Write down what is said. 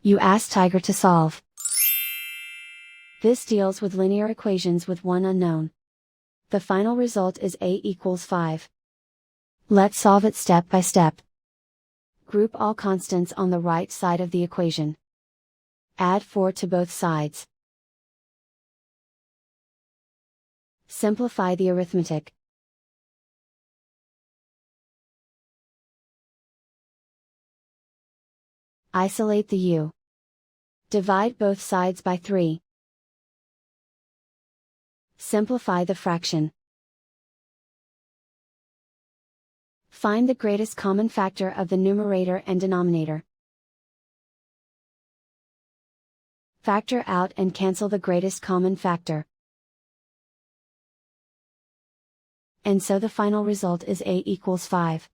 You ask Tiger to solve. This deals with linear equations with one unknown. The final result is a equals 5. Let's solve it step by step. Group all constants on the right side of the equation. Add 4 to both sides. Simplify the arithmetic. Isolate the u. Divide both sides by 3. Simplify the fraction. Find the greatest common factor of the numerator and denominator. Factor out and cancel the greatest common factor. And so the final result is a equals 5.